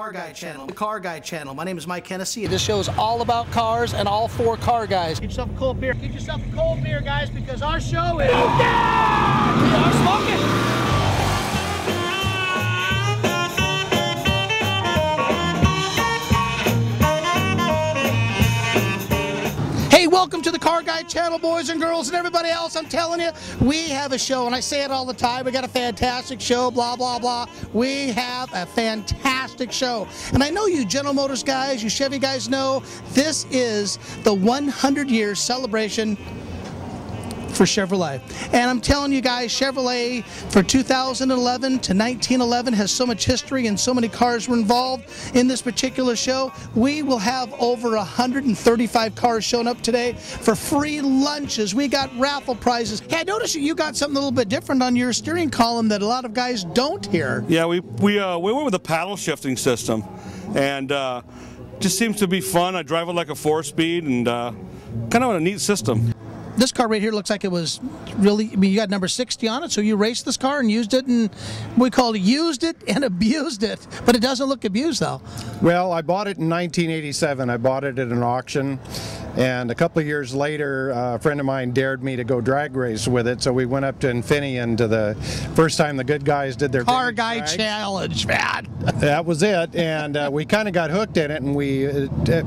Car Guy Channel. The Car Guy Channel. My name is Mike Hennessy. This show is all about cars and all four car guys. Get yourself a cold beer. Get yourself a cold beer, guys, because our show is... We are smoking! Hey, welcome to the Car Guy Channel, boys and girls, and everybody else. I'm telling you, we have a show, and I say it all the time. We got a fantastic show, blah, blah, blah. We have a fantastic show. And I know you General Motors guys, you Chevy guys know, this is the 100-year celebration for Chevrolet. And I'm telling you guys, Chevrolet for 2011 to 1911 has so much history and so many cars were involved in this particular show. We will have over 135 cars showing up today for free lunches. We got raffle prizes. Hey, I noticed you got something a little bit different on your steering column that a lot of guys don't hear. Yeah, we went with a paddle shifting system, and just seems to be fun. I drive it like a 4-speed, and kind of a neat system. This car right here looks like it was really, I mean, you got number 60 on it, so you raced this car and used it, and we call it used it and abused it, but it doesn't look abused though. Well, I bought it in 1987. I bought it at an auction, and a couple of years later, a friend of mine dared me to go drag race with it, so we went up to Infineon to the first time the good guys did their Car Guy Challenge, man. That was it, and we kind of got hooked in it, and we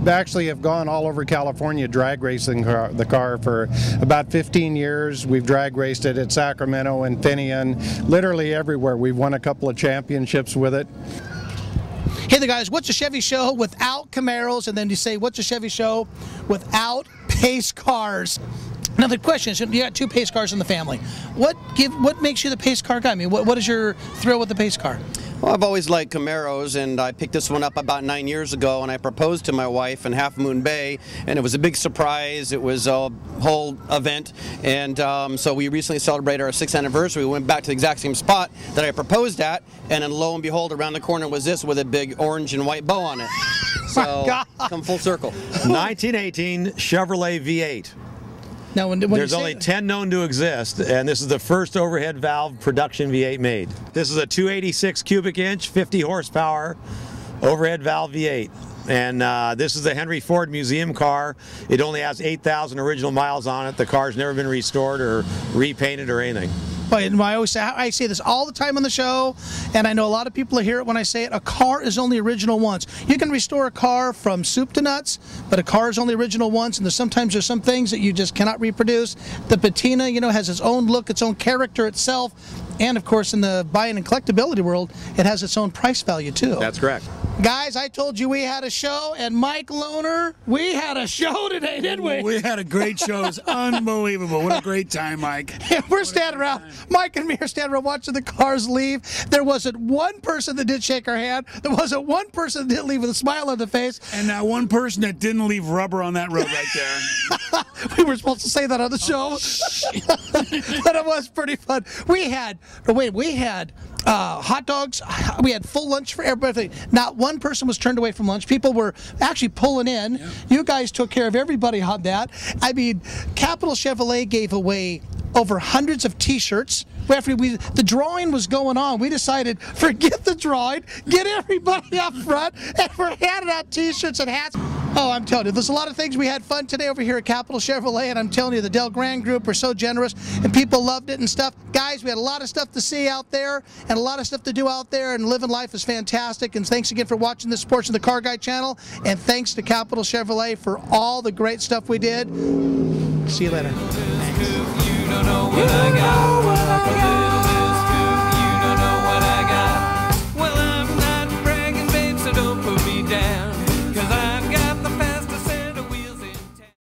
actually have gone all over California drag racing the car for about 15 years. We've drag raced it at Sacramento, Infineon, literally everywhere. We've won a couple of championships with it. Hey there guys, what's a Chevy show without Camaros? And then you say, what's a Chevy show without pace cars? Now the question is, you got two pace cars in the family. What makes you the pace car guy? I mean, what is your thrill with the pace car? Well, I've always liked Camaros, and I picked this one up about 9 years ago, and I proposed to my wife in Half Moon Bay, and it was a big surprise. It was a whole event, and so we recently celebrated our 6th anniversary. We went back to the exact same spot that I proposed at, and then lo and behold, around the corner was this with a big orange and white bow on it. So, come full circle. 1918 Chevrolet V8. Now, when there's only 10 known to exist, and this is the first overhead valve production V8 made. This is a 286 cubic inch, 50 horsepower overhead valve V8. And this is the Henry Ford Museum car. It only has 8,000 original miles on it. The car's never been restored or repainted or anything. But I say this all the time on the show, and I know a lot of people hear it when I say it. A car is only original once. You can restore a car from soup to nuts, but a car is only original once, and sometimes there's some things that you just cannot reproduce. The patina, you know, has its own look, its own character itself, and of course in the buying and collectability world, it has its own price value too. That's correct. Guys, I told you we had a show, and Mike Lohner, we had a show today, didn't we? We had a great show. It was unbelievable. What a great time, Mike. And we're standing around, Mike and me are standing around watching the cars leave. There wasn't one person that did shake our hand. There wasn't one person that didn't leave with a smile on the face. And not one person that didn't leave rubber on that road right there. We were supposed to say that on the show. But it was pretty fun. We had hot dogs. We had full lunch for everybody. Not one person was turned away from lunch. People were actually pulling in. Yeah. You guys took care of everybody on that. I mean, Capital Chevrolet gave away over hundreds of T-shirts. After the drawing was going on, we decided, forget the drawing, get everybody up front, and we're handing out T-shirts and hats. Oh, I'm telling you, there's a lot of things. We had fun today over here at Capital Chevrolet, and I'm telling you, the Del Grand Group were so generous, and people loved it and stuff. Guys, we had a lot of stuff to see out there, and a lot of stuff to do out there, and living life is fantastic. And thanks again for watching this portion of the Car Guy Channel, and thanks to Capital Chevrolet for all the great stuff we did. See you later.